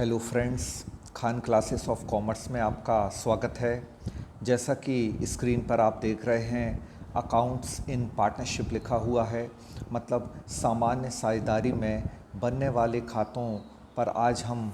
Hello friends, Khan classes of commerce में आपका स्वागत है। जैसा कि स्क्रीन पर आप देख रहे हैं, अकाउंट्स इन पार्टनरशिप लिखा हुआ है। मतलब सामान्य साझेदारी में बनने वाले खातों पर आज हम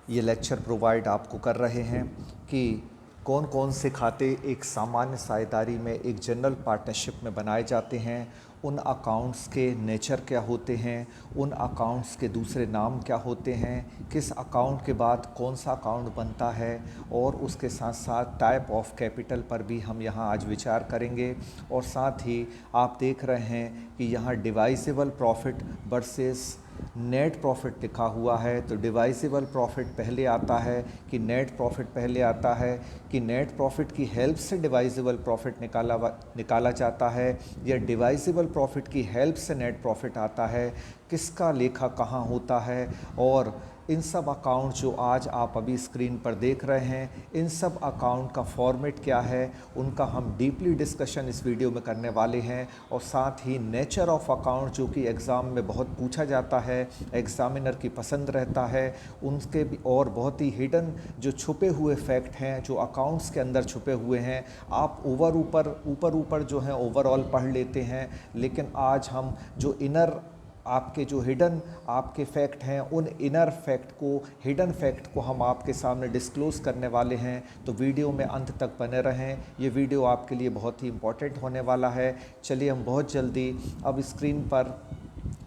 ये लेक्चर प्रोवाइड आपको कर रहे हैं कि कौन कौन से खाते एक सामान्य साझेदारी में एक जनरल पार्टनरशिप में बनाए जाते हैं, उन अकाउंट्स के नेचर क्या होते हैं, उन अकाउंट्स के दूसरे नाम क्या होते हैं, किस अकाउंट के बाद कौन सा अकाउंट बनता है, और उसके साथ साथ टाइप ऑफ कैपिटल पर भी हम यहाँ आज विचार करेंगे। और साथ ही आप देख रहे हैं कि यहाँ डिवाइसेबल प्रॉफिट वर्सेस नेट प्रॉफिट लिखा हुआ है। तो डिवाइसेबल प्रॉफिट पहले आता है कि नेट प्रॉफिट पहले आता है, कि नेट प्रॉफिट की हेल्प से डिवाइसेबल प्रॉफिट निकाला जाता है, या डिवाइसेबल प्रॉफिट की हेल्प से नेट प्रॉफिट आता है, किसका लेखा कहाँ होता है। और इन सब अकाउंट जो आज आप अभी स्क्रीन पर देख रहे हैं, इन सब अकाउंट का फॉर्मेट क्या है, उनका हम डीपली डिस्कशन इस वीडियो में करने वाले हैं। और साथ ही नेचर ऑफ अकाउंट जो कि एग्ज़ाम में बहुत पूछा जाता है, एग्ज़ामिनर की पसंद रहता है, उनके भी और बहुत ही हिडन जो छुपे हुए फैक्ट हैं जो अकाउंट्स के अंदर छुपे हुए हैं। आप ऊपर जो हैं ओवरऑल पढ़ लेते हैं, लेकिन आज हम जो इनर आपके जो हिडन आपके फैक्ट हैं, उन इनर फैक्ट को, हिडन फैक्ट को हम आपके सामने डिस्क्लोज़ करने वाले हैं। तो वीडियो में अंत तक बने रहें, ये वीडियो आपके लिए बहुत ही इम्पोर्टेंट होने वाला है। चलिए हम बहुत जल्दी अब स्क्रीन पर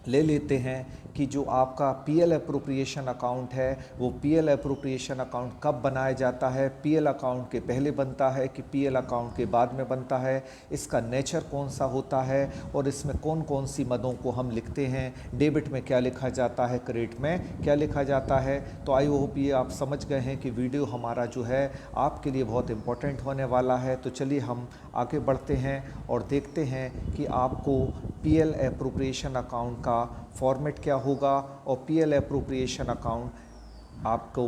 ले लेते हैं कि जो आपका पीएल एप्रोप्रिएशन अकाउंट है, वो पीएल एप्रोप्रिएशन अकाउंट कब बनाया जाता है, पीएल अकाउंट के पहले बनता है कि पीएल अकाउंट के बाद में बनता है, इसका नेचर कौन सा होता है, और इसमें कौन कौन सी मदों को हम लिखते हैं, डेबिट में क्या लिखा जाता है, क्रेडिट में क्या लिखा जाता है। तो आई होप ये आप समझ गए हैं कि वीडियो हमारा जो है आपके लिए बहुत इम्पोर्टेंट होने वाला है। तो चलिए हम आगे बढ़ते हैं और देखते हैं कि आपको पीएल एप्रोप्रिएशन अकाउंट का फॉर्मेट क्या होगा, और पीएल एप्रोप्रिएशन अकाउंट आपको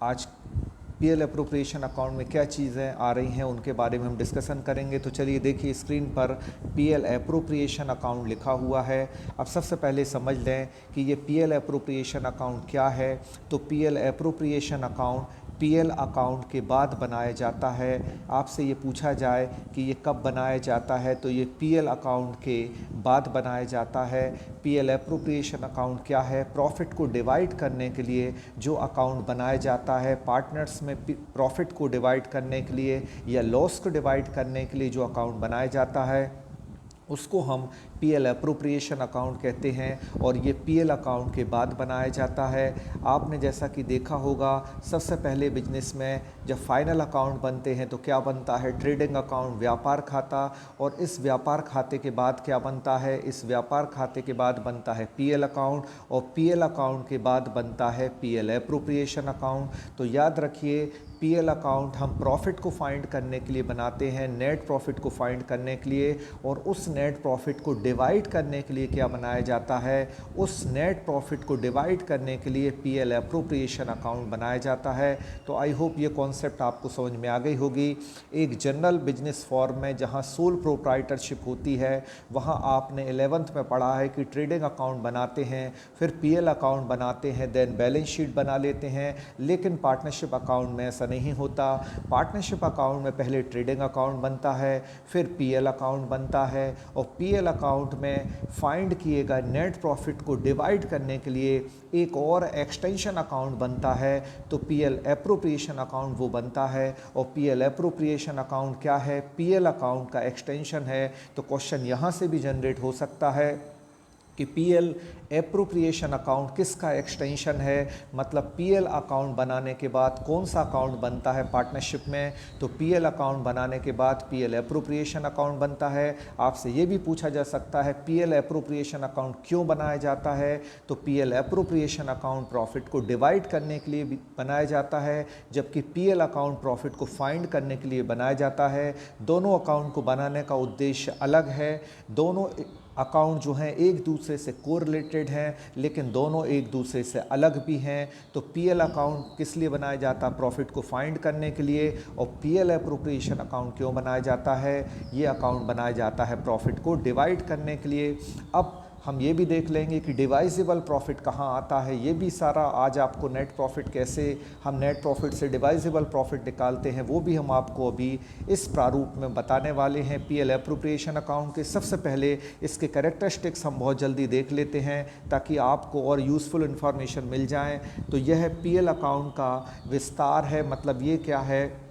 आज पीएल एप्रोप्रिएशन अकाउंट में क्या चीज़ें आ रही हैं उनके बारे में हम डिस्कशन करेंगे। तो चलिए देखिए स्क्रीन पर पीएल एप्रोप्रिएशन अकाउंट लिखा हुआ है। अब सबसे पहले समझ लें कि ये पीएल एप्रोप्रिएशन अकाउंट क्या है। तो PL appropriation account PL account के बाद बनाया जाता है। आपसे ये पूछा जाए कि ये कब बनाया जाता है, तो ये पीएल अकाउंट के बाद बनाया जाता है। पीएल एप्रोप्रिएशन अकाउंट क्या है? प्रॉफिट को डिवाइड करने के लिए जो अकाउंट बनाया जाता है, पार्टनर्स में प्रॉफिट को डिवाइड करने के लिए या लॉस को डिवाइड करने के लिए जो अकाउंट बनाया जाता है, उसको हम पीएल एप्रोप्रिएशन अकाउंट कहते हैं। और ये पीएल अकाउंट के बाद बनाया जाता है। आपने जैसा कि देखा होगा, सबसे पहले बिजनेस में जब फाइनल अकाउंट बनते हैं तो क्या बनता है? ट्रेडिंग अकाउंट, व्यापार खाता। और इस व्यापार खाते के बाद क्या बनता है? इस व्यापार खाते के बाद बनता है पीएल अकाउंट, और पीएल अकाउंट के बाद बनता है पीएल एप्रोप्रिएशन अकाउंट। तो याद रखिए, पीएल अकाउंट हम प्रॉफिट को फाइंड करने के लिए बनाते हैं, नेट प्रॉफिट को फाइंड करने के लिए। और उस नेट प्रॉफिट को डिवाइड करने के लिए क्या बनाया जाता है? उस नेट प्रॉफिट को डिवाइड करने के लिए पीएल एप्रोप्रिएशन अकाउंट बनाया जाता है। तो आई होप ये कॉन्सेप्ट आपको समझ में आ गई होगी। एक जनरल बिजनेस फॉर्म में जहां सोल प्रोप्राइटरशिप होती है, वहां आपने 11th में पढ़ा है कि ट्रेडिंग अकाउंट बनाते हैं, फिर पीएल अकाउंट बनाते हैं, देन बैलेंस शीट बना लेते हैं। लेकिन पार्टनरशिप अकाउंट में ऐसा नहीं होता। पार्टनरशिप अकाउंट में पहले ट्रेडिंग अकाउंट बनता है, फिर पीएल अकाउंट बनता है, और पीएल अकाउंट में फाइंड किए गए नेट प्रॉफिट को डिवाइड करने के लिए एक और एक्सटेंशन अकाउंट बनता है। तो पीएल एप्रोप्रिएशन अकाउंट वो बनता है। और पीएल एप्रोप्रिएशन अकाउंट क्या है? पीएल अकाउंट का एक्सटेंशन है। तो क्वेश्चन यहाँ से भी जनरेट हो सकता है कि पीएल एप्रोप्रिएशन अकाउंट किसका एक्सटेंशन है। मतलब पीएल अकाउंट बनाने के बाद कौन सा अकाउंट बनता है पार्टनरशिप में? तो पीएल अकाउंट बनाने के बाद पीएल एप्रोप्रिएशन अकाउंट बनता है। आपसे ये भी पूछा जा सकता है पीएल एप्रोप्रिएशन अकाउंट क्यों बनाया जाता है? तो पीएल एप्रोप्रिएशन अकाउंट प्रॉफिट को डिवाइड करने के लिए बनाया जाता है, जबकि पीएल अकाउंट प्रॉफिट को फाइंड करने के लिए बनाया जाता है। दोनों अकाउंट को बनाने का उद्देश्य अलग है। दोनों अकाउंट जो हैं एक दूसरे से कोरिलेटेड हैं, लेकिन दोनों एक दूसरे से अलग भी हैं। तो पीएल अकाउंट किस लिए बनाया जाता है? प्रॉफिट को फाइंड करने के लिए। और पीएल एप्रोप्रिएशन अकाउंट क्यों बनाया जाता है? ये अकाउंट बनाया जाता है प्रॉफिट को डिवाइड करने के लिए। अब हम ये भी देख लेंगे कि डिवाइजेबल प्रॉफिट कहाँ आता है, ये भी सारा आज आपको नेट प्रॉफिट कैसे हम नेट प्रॉफिट से डिवाइजेबल प्रॉफिट निकालते हैं वो भी हम आपको अभी इस प्रारूप में बताने वाले हैं। पीएल एप्रोप्रिएशन अकाउंट के सबसे पहले इसके कैरेक्टरिस्टिक्स हम बहुत जल्दी देख लेते हैं ताकि आपको और यूज़फुल इन्फॉर्मेशन मिल जाए। तो यह पीएल अकाउंट का विस्तार है, मतलब ये क्या है,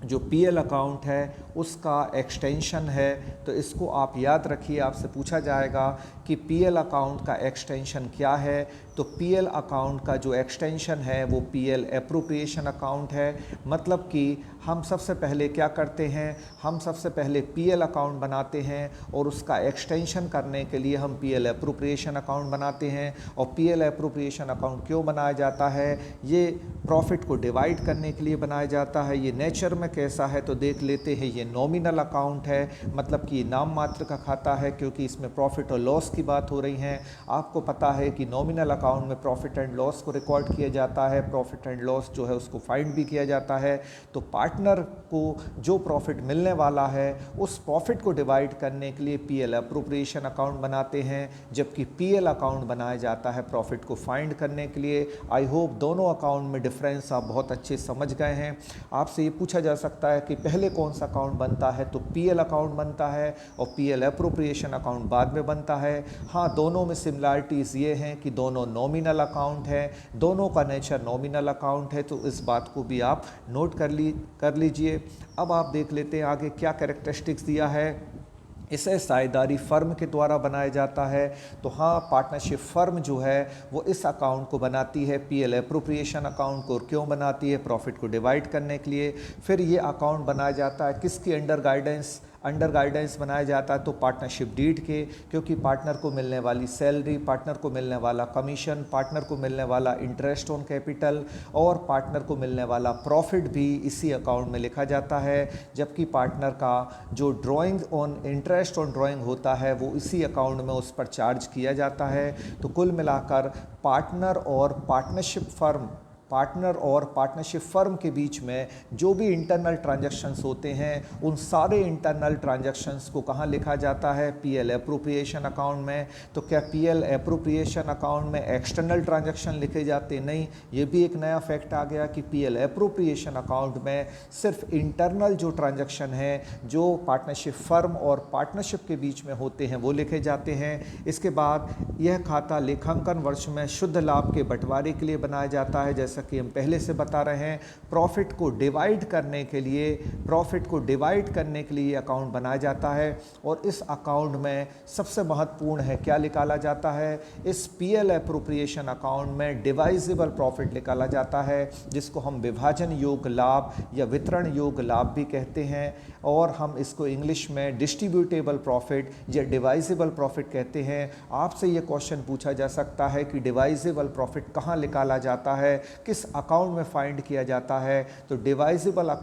जो पीएल अकाउंट है उसका एक्सटेंशन है। तो इसको आप याद रखिए, आपसे पूछा जाएगा कि पीएल अकाउंट का एक्सटेंशन क्या है। तो पीएल अकाउंट का जो एक्सटेंशन है वो पीएल एप्रोप्रिएशन अकाउंट है। मतलब कि हम सबसे पहले क्या करते हैं, हम सबसे पहले पीएल अकाउंट बनाते हैं और उसका एक्सटेंशन करने के लिए हम पीएल एप्रोप्रिएशन अकाउंट बनाते हैं। और पीएल एप्रोप्रिएशन अकाउंट क्यों बनाया जाता है, ये प्रॉफिट को डिवाइड करने के लिए बनाया जाता है। ये नेचर में कैसा है तो देख लेते हैं। ये नॉमिनल अकाउंट है, मतलब कि नाम मात्र का खाता है, क्योंकि इसमें प्रॉफिट और लॉस की बात हो रही है। आपको पता है कि नॉमिनल अकाउंट में प्रॉफिट एंड लॉस को रिकॉर्ड किया जाता है, प्रॉफिट एंड लॉस जो है उसको फाइंड भी किया जाता है। तो पार्टनर को जो प्रॉफिट मिलने वाला है उस प्रॉफिट को डिवाइड करने के लिए पीएल एप्रोप्रिएशन अकाउंट बनाते हैं, जबकि पीएल अकाउंट बनाया जाता है प्रॉफिट को फाइंड करने के लिए। आई होप दोनों अकाउंट में डिफरेंस आप बहुत अच्छे समझ गए हैं। आपसे ये पूछा जा सकता है कि पहले कौन सा अकाउंट बनता है, तो पीएल अकाउंट बनता है और पीएल एप्रोप्रिएशन अकाउंट बाद में बनता है। हाँ, दोनों में सिमिलरिटीज़ ये हैं कि दोनों नॉमिनल अकाउंट है, दोनों का नेचर नॉमिनल अकाउंट है। तो इस बात को भी आप नोट कर लीजिए। अब आप देख लेते हैं आगे क्या कैरेक्टरिस्टिक्स दिया है। इसे साझेदारी फर्म के द्वारा बनाया जाता है। तो हाँ, पार्टनरशिप फर्म जो है वो इस अकाउंट को बनाती है, पीएल एप्रोप्रिएशन अकाउंट को। और क्यों बनाती है, प्रॉफिट को डिवाइड करने के लिए। फिर ये अकाउंट बनाया जाता है किसकी अंडर गाइडेंस बनाया जाता है, तो पार्टनरशिप डीड के, क्योंकि पार्टनर को मिलने वाली सैलरी, पार्टनर को मिलने वाला कमीशन, पार्टनर को मिलने वाला इंटरेस्ट ऑन कैपिटल और पार्टनर को मिलने वाला प्रॉफिट भी इसी अकाउंट में लिखा जाता है। जबकि पार्टनर का जो drawing on interest on drawing होता है वो इसी अकाउंट में उस पर चार्ज किया जाता है। तो कुल मिलाकर पार्टनर और पार्टनरशिप फर्म के बीच में जो भी इंटरनल ट्रांजैक्शंस होते हैं उन सारे इंटरनल ट्रांजैक्शंस को कहाँ लिखा जाता है, पीएल एप्रोप्रिएशन अकाउंट में। तो क्या पीएल एप्रोप्रिएशन अकाउंट में एक्सटर्नल ट्रांजैक्शन लिखे जाते, नहीं। ये भी एक नया फैक्ट आ गया कि पीएल एप्रोप्रिएशन अकाउंट में सिर्फ इंटरनल जो ट्रांजैक्शन है जो पार्टनरशिप फर्म और पार्टनरशिप के बीच में होते हैं वो लिखे जाते हैं। इसके बाद यह खाता लेखांकन वर्ष में शुद्ध लाभ के बंटवारे के लिए बनाया जाता है। जैसे कि हम पहले से बता रहे हैं, प्रॉफिट को डिवाइड करने के लिए अकाउंट बनाया जाता है। और इस अकाउंट में सबसे महत्वपूर्ण है क्या निकाला जाता है, इस पीएल एप्रोप्रिएशन अकाउंट में डिवाइजेबल प्रॉफिट निकाला जाता है, जिसको हम विभाजन योग्य लाभ या वितरण योग्य लाभ भी कहते हैं। और हम इसको इंग्लिश में डिस्ट्रीब्यूटेबल प्रॉफिट या डिवाइजेबल प्रॉफिट कहते हैं। आपसे ये क्वेश्चन पूछा जा सकता है कि डिवाइजेबल प्रॉफिट कहाँ निकाला जाता है, किस अकाउंट में फाइंड किया जाता है। तो डिवाइजेबल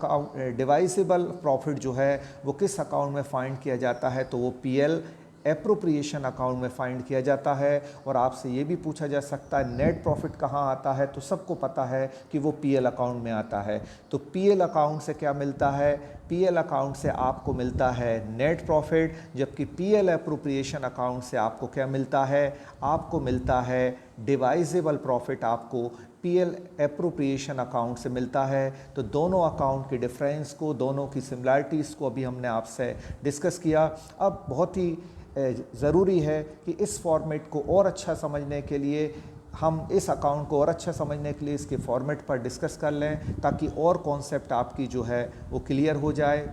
प्रॉफिट जो है वो किस अकाउंट में फाइंड किया जाता है, तो वो पीएल एप्रोप्रिएशन अकाउंट में फाइंड किया जाता है। और आपसे ये भी पूछा जा सकता है नेट प्रॉफिट कहाँ आता है, तो सबको पता है कि वो पीएल अकाउंट में आता है। तो पीएल अकाउंट से क्या मिलता है, पीएल अकाउंट से आपको मिलता है नेट प्रॉफिट, जबकि पीएल एप्रोप्रिएशन अकाउंट से आपको क्या मिलता है, आपको मिलता है डिवाइजेबल प्रॉफिट, आपको पीएल एप्रोप्रिएशन अकाउंट से मिलता है। तो दोनों अकाउंट के डिफरेंस को, दोनों की सिमिलरिटीज़ को अभी हमने आपसे डिस्कस किया। अब बहुत ही ज़रूरी है कि इस फॉर्मेट को और अच्छा समझने के लिए हम इस अकाउंट को और अच्छा समझने के लिए इसके फॉर्मेट पर डिस्कस कर लें, ताकि और कॉन्सेप्ट आपकी जो है वो क्लियर हो जाए।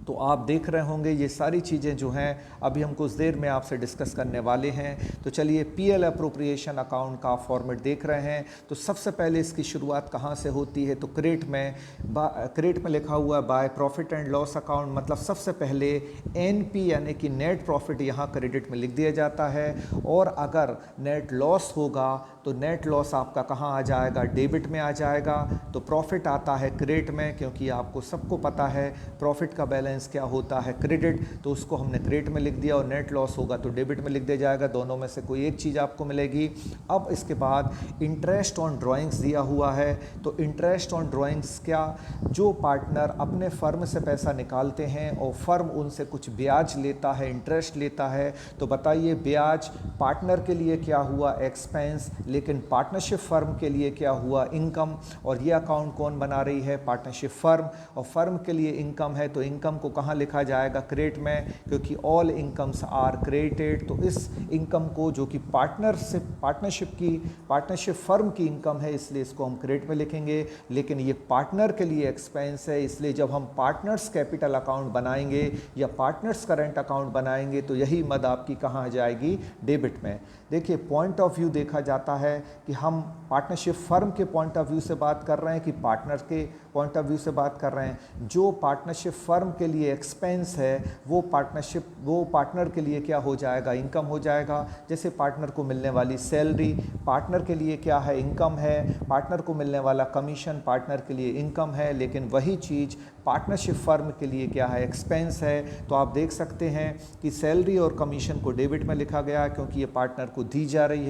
तो आप देख रहे होंगे ये सारी चीज़ें जो हैं अभी हम कुछ देर में आपसे डिस्कस करने वाले हैं। तो चलिए पीएल एप्रोप्रिएशन अकाउंट का फॉर्मेट देख रहे हैं। तो सबसे पहले इसकी शुरुआत कहाँ से होती है, तो क्रेडिट में लिखा हुआ है by profit and loss account. मतलब सबसे पहले एनपी यानी कि नेट प्रॉफिट यहाँ क्रेडिट में लिख दिया जाता है, और अगर नेट लॉस होगा तो नेट लॉस आपका कहाँ आ जाएगा, डेबिट में आ जाएगा। तो प्रॉफिट आता है क्रेडिट में, क्योंकि आपको सबको पता है प्रॉफिट का बैलेंस क्या होता है, क्रेडिट, तो उसको हमने क्रेडिट में लिख दिया, और नेट लॉस होगा तो डेबिट में लिख दिया जाएगा। दोनों में से कोई एक चीज़ आपको मिलेगी। अब इसके बाद इंटरेस्ट ऑन ड्राइंग्स दिया हुआ है। तो इंटरेस्ट ऑन ड्राइंग्स क्या, जो पार्टनर अपने फर्म से पैसा निकालते हैं और फर्म उनसे कुछ ब्याज लेता है, इंटरेस्ट लेता है, तो बताइए ब्याज पार्टनर के लिए क्या हुआ, एक्सपेंस, लेकिन पार्टनरशिप फर्म के लिए क्या हुआ, इनकम। और ये अकाउंट कौन बना रही है, पार्टनरशिप फर्म, और फर्म के लिए इनकम है, तो इनकम को कहाँ लिखा जाएगा, क्रेडिट में, क्योंकि ऑल इनकम्स आर क्रेडिटेड। तो इस इनकम को, जो कि पार्टनरशिप फर्म की इनकम है, इसलिए इसको हम क्रेडिट में लिखेंगे। लेकिन ये पार्टनर के लिए एक्सपेंस है, इसलिए जब हम पार्टनर्स कैपिटल अकाउंट बनाएंगे या पार्टनर्स करंट अकाउंट बनाएंगे तो यही मद आपकी कहाँ आ जाएगी, डेबिट में। देखिए पॉइंट ऑफ व्यू देखा जाता है कि हम पार्टनरशिप फर्म के पॉइंट ऑफ व्यू से बात कर रहे हैं कि पार्टनर के पॉइंट ऑफ व्यू से बात कर रहे हैं। जो पार्टनरशिप फर्म के लिए एक्सपेंस है वो पार्टनर के लिए क्या हो जाएगा, इनकम हो जाएगा। जैसे पार्टनर को मिलने वाली सैलरी पार्टनर के लिए क्या है, इनकम है। पार्टनर को मिलने वाला कमीशन पार्टनर के लिए इनकम है, लेकिन वही चीज़ पार्टनरशिप फर्म के लिए क्या है, एक्सपेंस है। तो आप देख सकते हैं कि सैलरी और कमीशन को डेबिट में लिखा गया, क्योंकि ये पार्टनर को दी जा रही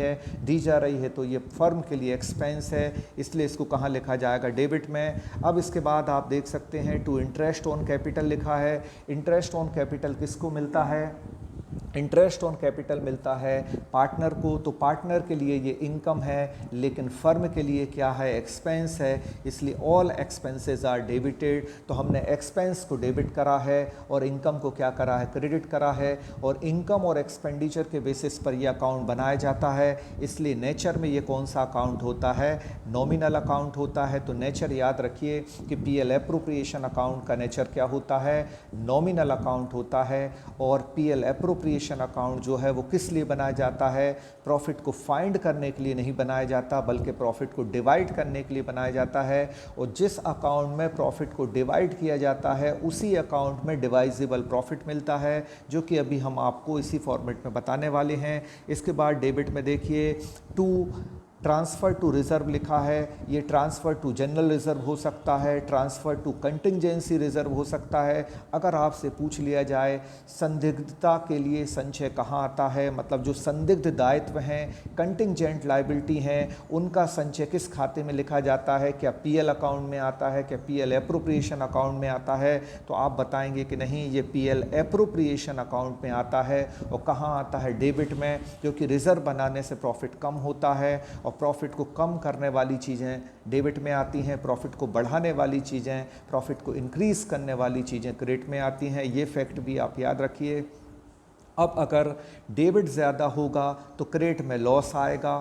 है, तो ये फर्म के लिए एक्सपेंस है, इसलिए इसको कहाँ लिखा जाएगा, डेबिट में। अब इसके बाद आप देख सकते हैं टू इंटरेस्ट ऑन कैपिटल लिखा है। इंटरेस्ट ऑन कैपिटल किसको मिलता है, इंटरेस्ट ऑन कैपिटल मिलता है पार्टनर को। तो पार्टनर के लिए ये इनकम है, लेकिन फर्म के लिए क्या है, एक्सपेंस है, इसलिए ऑल एक्सपेंसेस आर डेबिटेड। तो हमने एक्सपेंस को डेबिट करा है और इनकम को क्या करा है, क्रेडिट करा है। और इनकम और एक्सपेंडिचर के बेसिस पर यह अकाउंट बनाया जाता है, इसलिए नेचर में ये कौन सा अकाउंट होता है, नॉमिनल अकाउंट होता है। तो नेचर याद रखिए कि पीएल एप्रोप्रिएशन अकाउंट का नेचर क्या होता है, नॉमिनल अकाउंट होता है। और पीएल एप्रोप्रिएशन अकाउंट जो है वो किस लिए बनाया जाता है, प्रॉफिट को फाइंड करने के लिए नहीं बनाया जाता, बल्कि प्रॉफिट को डिवाइड करने के लिए बनाया जाता है। और जिस अकाउंट में प्रॉफिट को डिवाइड किया जाता है उसी अकाउंट में डिवाइजेबल प्रॉफिट मिलता है, जो कि अभी हम आपको इसी फॉर्मेट में बताने वाले हैं। इसके बाद डेबिट में देखिए टू ट्रांसफ़र टू रिज़र्व लिखा है। ये ट्रांसफ़र टू जनरल रिज़र्व हो सकता है, ट्रांसफ़र टू कंटिंजेंसी रिज़र्व हो सकता है। अगर आपसे पूछ लिया जाए संदिग्धता के लिए संचय कहाँ आता है, मतलब जो संदिग्ध दायित्व हैं, कंटिंजेंट लायबिलिटी हैं, उनका संचय किस खाते में लिखा जाता है, क्या पीएल अकाउंट में आता है, क्या पीएल एप्रोप्रिएशन अकाउंट में आता है। तो आप बताएंगे कि नहीं, ये पीएल एप्रोप्रिएशन अकाउंट में आता है। और कहाँ आता है, डेबिट में, क्योंकि रिज़र्व बनाने से प्रॉफिट कम होता है और प्रॉफिट को कम करने वाली चीज़ें डेबिट में आती हैं, प्रॉफिट को बढ़ाने वाली चीज़ें, प्रॉफिट को इंक्रीज़ करने वाली चीज़ें क्रेडिट में आती हैं। ये फैक्ट भी आप याद रखिए। अब अगर डेबिट ज़्यादा होगा तो क्रेडिट में लॉस आएगा,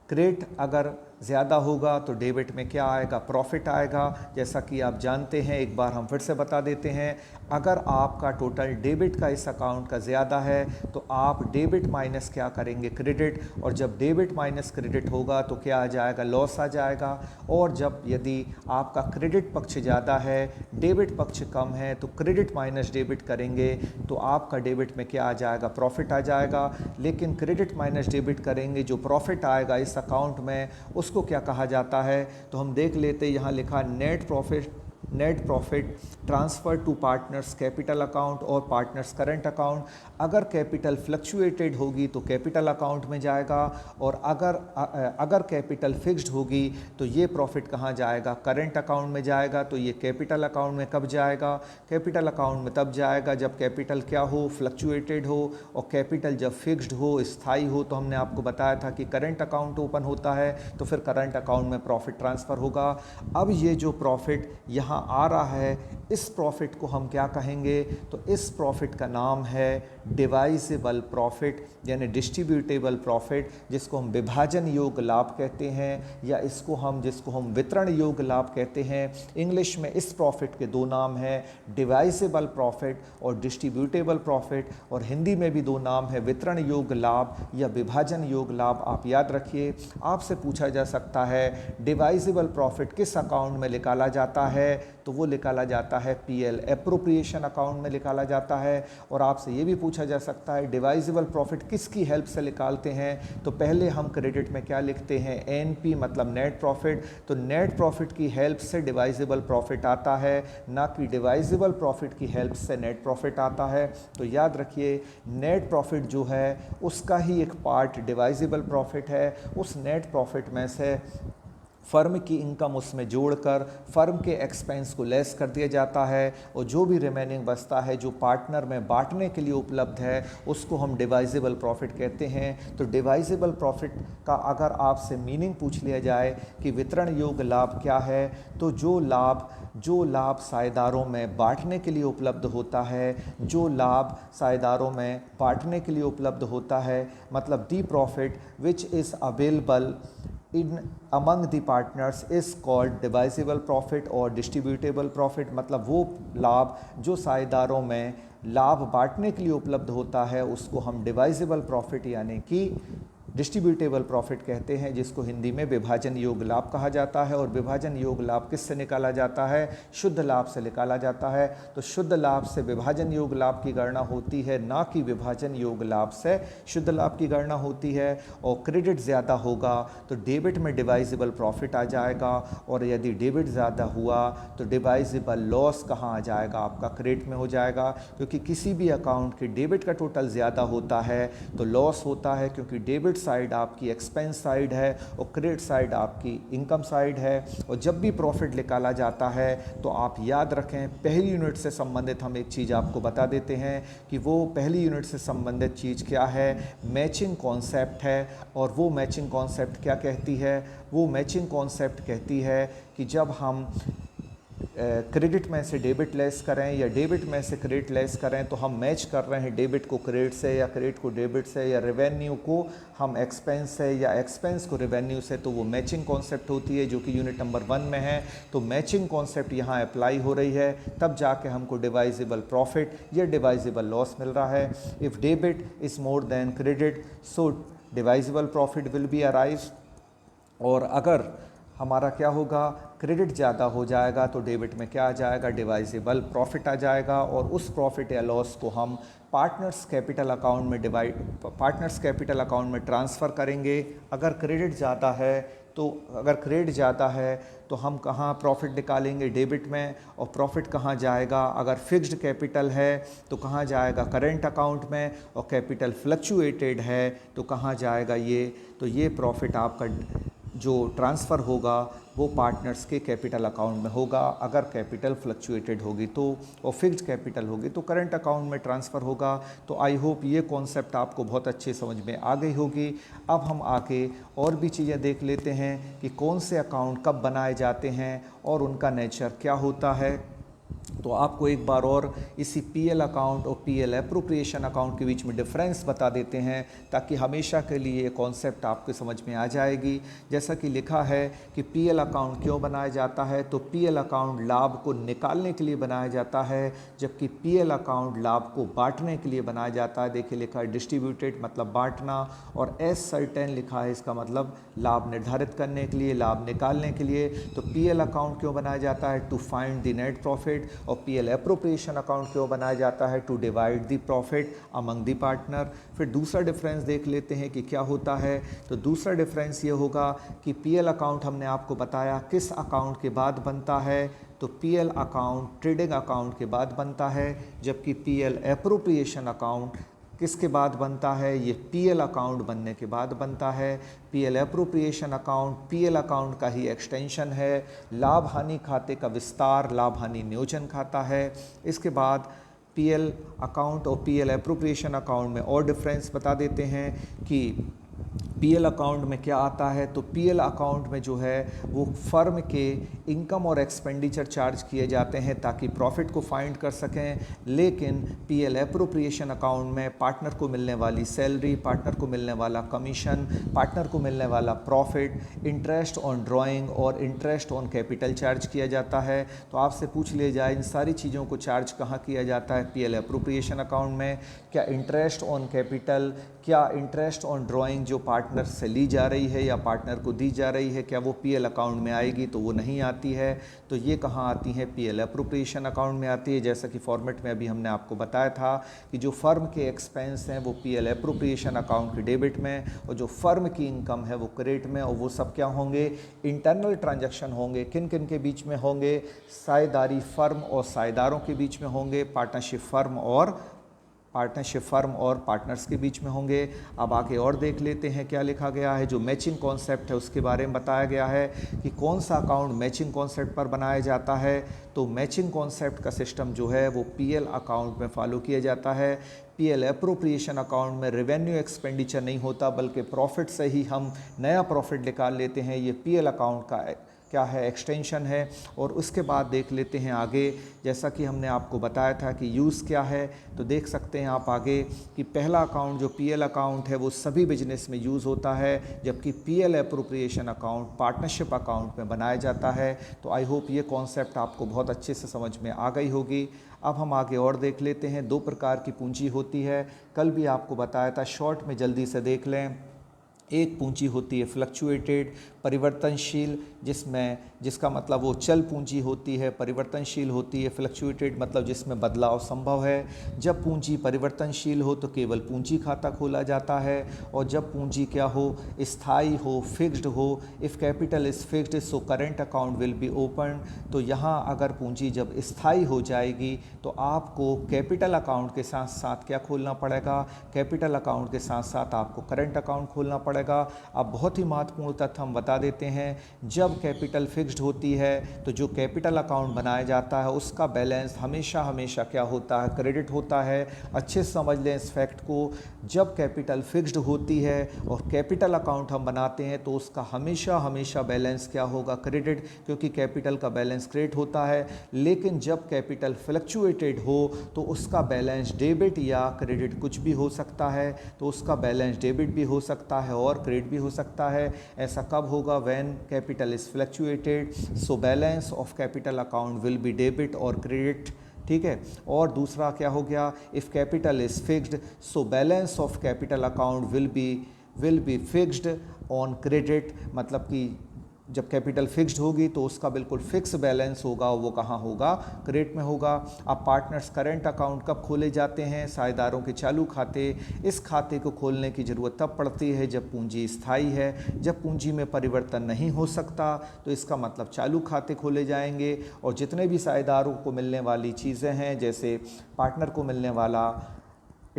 क्रेडिट अगर ज़्यादा होगा तो डेबिट में क्या आएगा, प्रॉफिट आएगा। जैसा कि आप जानते हैं, एक बार हम फिर से बता देते हैं, अगर आपका टोटल डेबिट का इस अकाउंट का ज़्यादा है तो आप डेबिट माइनस क्या करेंगे, क्रेडिट। और जब डेबिट माइनस क्रेडिट होगा तो क्या आ जाएगा, लॉस आ जाएगा। और जब यदि आपका क्रेडिट पक्ष ज़्यादा है, डेबिट पक्ष कम है, तो क्रेडिट माइनस डेबिट करेंगे तो आपका डेबिट में क्या आ जाएगा, प्रॉफिट आ जाएगा। लेकिन क्रेडिट माइनस डेबिट करेंगे, जो प्रॉफिट आएगा इस अकाउंट में उसको क्या कहा जाता है। तो हम देख लेते हैं, यहाँ लिखा net profit transfer to partners capital account और पार्टनर्स करंट अकाउंट। अगर कैपिटल फ्लक्चुएटेड होगी तो कैपिटल अकाउंट में जाएगा, और अगर कैपिटल फिक्स्ड होगी तो ये प्रॉफिट कहाँ जाएगा, करंट अकाउंट में जाएगा। तो ये कैपिटल अकाउंट में कब जाएगा, कैपिटल अकाउंट में तब जाएगा जब कैपिटल क्या हो, फ्लक्चुएटेड हो। और कैपिटल जब फिक्स्ड हो, स्थायी हो, तो हमने आपको बताया था कि करंट अकाउंट ओपन होता है तो फिर करंट अकाउंट में प्रॉफिट ट्रांसफ़र होगा। अब ये जो प्रॉफिट यहाँ आ रहा है, इस प्रॉफिट को हम क्या कहेंगे, तो इस प्रॉफिट का नाम है डिवाइजेबल प्रॉफिट, यानी डिस्ट्रीब्यूटेबल प्रॉफिट, जिसको हम विभाजन योग्य लाभ कहते हैं, या जिसको हम वितरण योग्य लाभ कहते हैं। इंग्लिश में इस प्रॉफिट के दो नाम हैं, डिवाइजेबल प्रॉफिट और डिस्ट्रीब्यूटेबल प्रॉफिट। और हिंदी में भी दो नाम है, वितरण योग्य लाभ या विभाजन योग्य लाभ। आप याद रखिए, आपसे पूछा जा सकता है डिवाइजेबल प्रॉफिट किस अकाउंट में निकाला जाता है, तो वो निकाला जाता है पीएल एप्रोप्रिएशन अकाउंट में निकाला जाता है। और आपसे ये भी पूछा जा सकता है डिवाइजिबल प्रॉफिट किसकी हेल्प से निकालते हैं, तो पहले हम क्रेडिट में क्या लिखते हैं, एनपी मतलब नेट प्रॉफिट। तो नेट प्रॉफिट की हेल्प से डिवाइजिबल प्रॉफिट आता है, ना कि डिवाइजिबल प्रॉफिट की हेल्प से नेट प्रॉफिट आता है। तो याद रखिए नेट प्रॉफिट जो है उसका ही एक पार्ट डिवाइजिबल प्रॉफिट है। उस नेट प्रॉफिट में से फर्म की इनकम उसमें जोड़कर फर्म के एक्सपेंस को लेस कर दिया जाता है और जो भी रिमेनिंग बचता है जो पार्टनर में बांटने के लिए उपलब्ध है उसको हम डिवाइजिबल प्रॉफिट कहते हैं। तो डिवाइजिबल प्रॉफिट का अगर आपसे मीनिंग पूछ लिया जाए कि वितरण योग्य लाभ क्या है, तो जो लाभ साझेदारों में बांटने के लिए उपलब्ध होता है, जो लाभ साझेदारों में बांटने के लिए उपलब्ध होता है, मतलब the profit which is available in among the partners is called divisible profit और डिस्ट्रीब्यूटेबल प्रॉफिट। मतलब वो लाभ जो साझेदारों में लाभ बांटने के लिए उपलब्ध होता है उसको हम डिवाइजिबल प्रॉफिट यानी कि डिस्ट्रीब्यूटेबल प्रॉफिट कहते हैं, जिसको हिंदी में विभाजन योग्य लाभ कहा जाता है। और विभाजन योग्य लाभ किससे निकाला जाता है, शुद्ध लाभ से निकाला जाता है। तो शुद्ध लाभ से विभाजन योग्य लाभ की गणना होती है, ना कि विभाजन योग्य लाभ से शुद्ध लाभ की गणना होती है। और क्रेडिट ज़्यादा होगा तो डेबिट में डिवाइजिबल प्रॉफिट आ जाएगा, और यदि डेबिट ज़्यादा हुआ तो डिवाइजिबल लॉस कहाँ आ जाएगा, आपका क्रेडिट में हो जाएगा। क्योंकि किसी भी अकाउंट के डेबिट का टोटल ज़्यादा होता है तो लॉस होता है, क्योंकि डेबिट साइड आपकी एक्सपेंस साइड है और क्रेडिट साइड आपकी इनकम साइड है। और जब भी प्रॉफिट निकाला जाता है तो आप याद रखें पहली यूनिट से संबंधित हम एक चीज़ आपको बता देते हैं कि वो पहली यूनिट से संबंधित चीज़ क्या है, मैचिंग कॉन्सेप्ट है। और वो मैचिंग कॉन्सेप्ट क्या कहती है, वो मैचिंग कॉन्सेप्ट कहती है कि जब हम क्रेडिट में से डेबिट लेस करें या डेबिट में से क्रेडिट लेस करें तो हम मैच कर रहे हैं डेबिट को क्रेडिट से या क्रेडिट को डेबिट से या रेवेन्यू को हम एक्सपेंस से या एक्सपेंस को रेवेन्यू से। तो वो मैचिंग कॉन्सेप्ट होती है जो कि यूनिट नंबर 1 में है। तो मैचिंग कॉन्सेप्ट यहाँ अप्लाई हो रही है, तब जाके हमको डिवाइजिबल प्रॉफिट या डिवाइजिबल लॉस मिल रहा है। If debit is more than credit so divisible profit will be arise. और अगर हमारा क्या होगा, क्रेडिट ज़्यादा हो जाएगा तो डेबिट में क्या आ जाएगा, डिवाइजिबल प्रॉफिट आ जाएगा। और उस प्रॉफिट या लॉस को हम पार्टनर्स कैपिटल अकाउंट में ट्रांसफ़र करेंगे। अगर क्रेडिट ज़्यादा है तो हम कहाँ प्रॉफिट निकालेंगे, डेबिट में। और प्रॉफिट कहाँ जाएगा, अगर फिक्स्ड कैपिटल है तो कहाँ जाएगा, करेंट अकाउंट में। और कैपिटल फ्लक्चुएटेड है तो कहाँ जाएगा ये, तो ये प्रॉफिट आपका जो ट्रांसफ़र होगा वो पार्टनर्स के कैपिटल अकाउंट में होगा। अगर कैपिटल फ्लक्चुएटेड होगी तो, और फिक्स्ड कैपिटल होगी तो करंट अकाउंट में ट्रांसफ़र होगा। तो आई होप ये कॉन्सेप्ट आपको बहुत अच्छे समझ में आ गई होगी। अब हम आके और भी चीज़ें देख लेते हैं कि कौन से अकाउंट कब बनाए जाते हैं और उनका नेचर क्या होता है। तो आपको एक बार और इसी पीएल अकाउंट और पीएल एप्रोप्रिएशन अकाउंट के बीच में डिफरेंस बता देते हैं, ताकि हमेशा के लिए ये कॉन्सेप्ट आपके समझ में आ जाएगी। जैसा कि लिखा है कि पीएल अकाउंट क्यों बनाया जाता है, तो पीएल अकाउंट लाभ को निकालने के लिए बनाया जाता है, जबकि पीएल अकाउंट लाभ को बांटने के लिए बनाया जाता है। देखिए लिखा है डिस्ट्रीब्यूटेड मतलब बांटना, और एस सर्टेन लिखा है, इसका मतलब लाभ निर्धारित करने के लिए, लाभ निकालने के लिए। तो पीएल अकाउंट क्यों बनाया जाता है, to find the net profit. और पीएल एप्रोप्रिएशन अकाउंट क्यों बनाया जाता है, to divide the profit among the partner. फिर दूसरा डिफरेंस देख लेते हैं कि क्या होता है। तो दूसरा डिफरेंस ये होगा कि पीएल अकाउंट हमने आपको बताया किस अकाउंट के बाद बनता है, तो पीएल अकाउंट ट्रेडिंग अकाउंट के बाद बनता है, जबकि पीएल एप्रोप्रिएशन अकाउंट किसके बाद बनता है, ये पीएल अकाउंट बनने के बाद बनता है। PL appropriation account PL account का ही एक्सटेंशन है, लाभ हानि खाते का विस्तार लाभ हानि नियोजन खाता है। इसके बाद पीएल अकाउंट और पीएल एप्रोप्रिएशन अकाउंट में और डिफरेंस बता देते हैं कि पीएल अकाउंट में क्या आता है। तो पीएल अकाउंट में जो है वो फर्म के इनकम और एक्सपेंडिचर चार्ज किए जाते हैं ताकि प्रॉफिट को फाइंड कर सकें, लेकिन पीएल एप्रोप्रिएशन अकाउंट में पार्टनर को मिलने वाली सैलरी, पार्टनर को मिलने वाला कमीशन, पार्टनर को मिलने वाला प्रॉफिट, इंटरेस्ट ऑन ड्राइंग और इंटरेस्ट ऑन कैपिटल चार्ज किया जाता है। तो आपसे पूछ लिया जाए इन सारी चीज़ों को चार्ज कहाँ किया जाता है, पीएल एप्रोप्रिएशन अकाउंट में। क्या इंटरेस्ट ऑन कैपिटल, क्या इंटरेस्ट ऑन ड्राइंग जो पार्टनर पार्टनर से ली जा रही है या पार्टनर को दी जा रही है, क्या वो पीएल अकाउंट में आएगी? तो वो नहीं आती है। तो ये कहाँ आती है? पीएल एप्रोप्रिएशन अकाउंट में आती है। जैसा कि फॉर्मेट में अभी हमने आपको बताया था कि जो फर्म के एक्सपेंस हैं वो पीएल एप्रोप्रिएशन अकाउंट के डेबिट में, और जो फर्म की इनकम है वो क्रेडिट में। और वो सब क्या होंगे? इंटरनल ट्रांजैक्शन होंगे। किन किन के बीच में होंगे? साझेदारी फर्म और साझेदारों के बीच में होंगे, पार्टनरशिप फर्म और पार्टनर्स के बीच में होंगे। अब आगे और देख लेते हैं क्या लिखा गया है। जो मैचिंग कॉन्सेप्ट है उसके बारे में बताया गया है कि कौन सा अकाउंट मैचिंग कॉन्सेप्ट पर बनाया जाता है। तो मैचिंग कॉन्सेप्ट का सिस्टम जो है वो पीएल अकाउंट में फॉलो किया जाता है। पीएल एप्रोप्रिएशन अकाउंट में रेवेन्यू एक्सपेंडिचर नहीं होता, बल्कि प्रॉफिट से ही हम नया प्रॉफिट निकाल लेते हैं। ये पीएल अकाउंट का क्या है? एक्सटेंशन है। और उसके बाद देख लेते हैं आगे, जैसा कि हमने आपको बताया था कि यूज़ क्या है। तो देख सकते हैं आप आगे कि पहला अकाउंट जो पीएल अकाउंट है वो सभी बिजनेस में यूज़ होता है, जबकि PL appropriation account partnership account में बनाया जाता है। तो आई होप ये कॉन्सेप्ट आपको बहुत अच्छे से समझ में आ गई होगी। अब हम आगे और देख लेते हैं। दो प्रकार की पूंजी होती है, कल भी आपको बताया था, शॉर्ट में जल्दी से देख लें। एक पूंजी होती है फ्लक्चुएटेड, परिवर्तनशील, जिसका मतलब वो चल पूंजी होती है, परिवर्तनशील होती है। फ्लक्चुएटेड मतलब जिसमें बदलाव संभव है। जब पूंजी परिवर्तनशील हो तो केवल पूंजी खाता खोला जाता है, और जब पूंजी क्या हो? स्थायी हो, फिक्स्ड हो। If capital is fixed so current account will be open. तो यहाँ अगर पूंजी जब स्थायी हो जाएगी तो आपको कैपिटल अकाउंट के साथ साथ क्या खोलना पड़ेगा? कैपिटल अकाउंट के साथ साथ आपको करेंट अकाउंट खोलना पड़ेगा। अब बहुत ही महत्वपूर्ण तथ्य हम बता देते हैं, जब कैपिटल फिक्स्ड होती है तो जो कैपिटल अकाउंट बनाया जाता है उसका बैलेंस हमेशा हमेशा क्या होता है? क्रेडिट होता है। अच्छे से समझ लें इस फैक्ट को। जब कैपिटल फिक्स्ड होती है और कैपिटल अकाउंट हम बनाते हैं तो उसका हमेशा हमेशा बैलेंस क्या होगा? क्रेडिट, क्योंकि कैपिटल का बैलेंस क्रेडिट होता है। लेकिन जब कैपिटल फ्लक्चुएटेड हो तो उसका बैलेंस डेबिट या क्रेडिट कुछ भी हो सकता है। तो उसका बैलेंस डेबिट भी हो सकता है और क्रेडिट भी हो सकता है। ऐसा कब होगा? When capital is fluctuated, so balance of capital account will be debit और क्रेडिट। ठीक है। और दूसरा क्या हो गया? If capital is fixed so balance of capital account will be fixed on credit. मतलब कि जब कैपिटल फिक्स्ड होगी तो उसका बिल्कुल फिक्स बैलेंस होगा, वो कहाँ होगा? क्रेडिट में होगा। अब पार्टनर्स करेंट अकाउंट कब खोले जाते हैं? साझेदारों के चालू खाते। इस खाते को खोलने की ज़रूरत तब पड़ती है जब पूंजी स्थायी है। जब पूंजी में परिवर्तन नहीं हो सकता तो इसका मतलब चालू खाते खोले जाएंगे। और जितने भी साझेदारों को मिलने वाली चीज़ें हैं, जैसे पार्टनर को मिलने वाला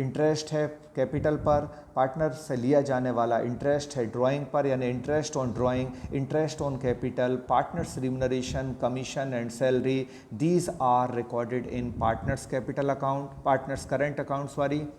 इंटरेस्ट है कैपिटल पर, पार्टनर से लिया जाने वाला इंटरेस्ट है ड्राइंग पर, यानी interest on drawing, interest on capital, partners remuneration, commission and salary, these are recorded in partners capital account, partners current account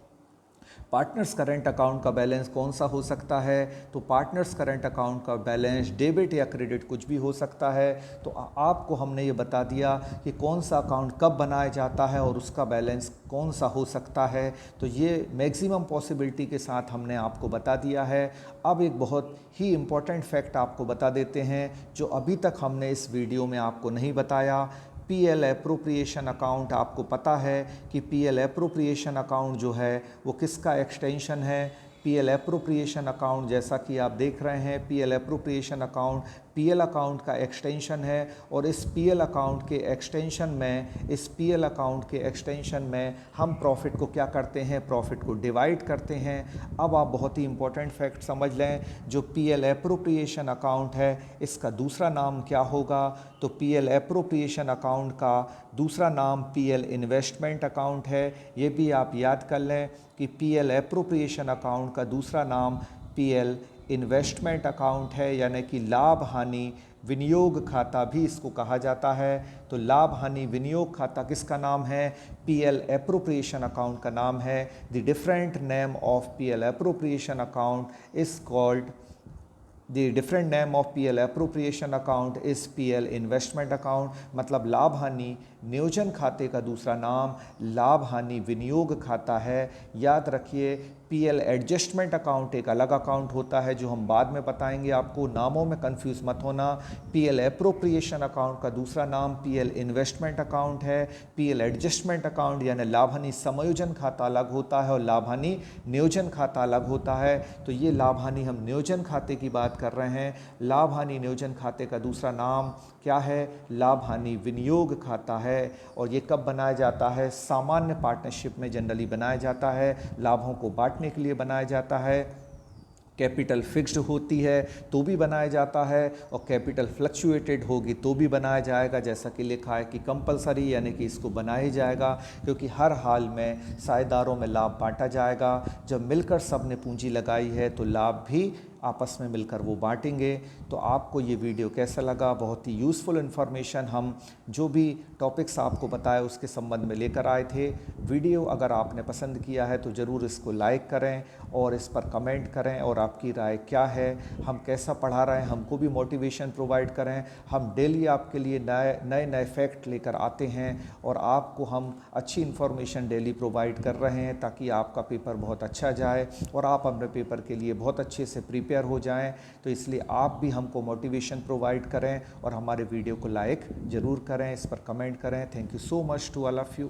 partners current account का बैलेंस कौन सा हो सकता है? तो पार्टनर्स करेंट अकाउंट का बैलेंस डेबिट या क्रेडिट कुछ भी हो सकता है। तो आपको हमने ये बता दिया कि कौन सा अकाउंट कब बनाया जाता है और उसका बैलेंस कौन सा हो सकता है। तो ये मैक्सिमम पॉसिबिलिटी के साथ हमने आपको बता दिया है। अब एक बहुत ही इम्पॉर्टेंट फैक्ट आपको बता देते हैं जो अभी तक हमने इस वीडियो में आपको नहीं बताया। पीएल एप्रोप्रिएशन अकाउंट, आपको पता है कि पीएल एप्रोप्रिएशन अकाउंट जो है वो किसका एक्सटेंशन है? पीएल एप्रोप्रिएशन अकाउंट, जैसा कि आप देख रहे हैं, PL appropriation account PL account का एक्सटेंशन है। और इस पीएल अकाउंट के एक्सटेंशन में हम प्रॉफिट को क्या करते हैं? प्रॉफिट को डिवाइड करते हैं। अब आप बहुत ही इंपॉर्टेंट फैक्ट समझ लें, जो पीएल एप्रोप्रिएशन अकाउंट है इसका दूसरा नाम क्या होगा? तो पीएल एप्रोप्रिएशन अकाउंट का दूसरा नाम पीएल इन्वेस्टमेंट अकाउंट है। ये भी आप याद कर लें कि पीएल एप्रोप्रिएशन अकाउंट का दूसरा नाम पीएल इन्वेस्टमेंट अकाउंट है, यानी कि लाभ हानि विनियोग खाता भी इसको कहा जाता है। तो लाभ हानि विनियोग खाता किसका नाम है? पीएल एप्रोप्रिएशन अकाउंट का नाम है। The different name of PL appropriation account is called The different name of PL appropriation account is PL investment account। मतलब लाभ हानि नियोजन खाते का दूसरा नाम लाभ हानि विनियोग खाता है। याद रखिए, पीएल एडजस्टमेंट अकाउंट एक अलग अकाउंट होता है जो हम बाद में बताएंगे आपको, नामों में कंफ्यूज मत होना। पीएल एप्रोप्रिएशन अकाउंट का दूसरा नाम पीएल इन्वेस्टमेंट अकाउंट है। पीएल एडजस्टमेंट अकाउंट यानी लाभ हानि समायोजन खाता अलग होता है और लाभ हानि नियोजन खाता अलग होता है। तो ये लाभ हानि हम नियोजन खाते की बात कर रहे हैं। लाभ हानि नियोजन खाते का दूसरा नाम क्या है? लाभ हानि विनियोग खाता है। और ये कब बनाया जाता है? सामान्य पार्टनरशिप में जनरली बनाया जाता है, लाभों को बांटने के लिए बनाया जाता है। कैपिटल फिक्स्ड होती है तो भी बनाया जाता है, और कैपिटल फ्लक्चुएटेड होगी तो भी बनाया जाएगा। जैसा कि लिखा है कि कंपलसरी, यानी कि इसको बनाया ही जाएगा, क्योंकि हर हाल में साझेदारों में लाभ बांटा जाएगा। जब मिलकर सब ने पूंजी लगाई है तो लाभ भी आपस में मिलकर वो बांटेंगे। तो आपको ये वीडियो कैसा लगा? बहुत ही यूज़फुल इन्फॉर्मेशन हम जो भी टॉपिक्स आपको बताए उसके संबंध में लेकर आए थे। वीडियो अगर आपने पसंद किया है तो ज़रूर इसको लाइक करें और इस पर कमेंट करें, और आपकी राय क्या है, हम कैसा पढ़ा रहे हैं, हमको भी मोटिवेशन प्रोवाइड करें। हम डेली आपके लिए नए नए फैक्ट लेकर आते हैं और आपको हम अच्छी इन्फॉर्मेशन डेली प्रोवाइड कर रहे हैं ताकि आपका पेपर बहुत अच्छा जाए और आप अपने पेपर के लिए बहुत अच्छे से प्रिपेयर हो जाएं। तो इसलिए आप भी हमको मोटिवेशन प्रोवाइड करें और हमारे वीडियो को लाइक ज़रूर करें, इस पर कमेंट करें। Thank you so much to all of you.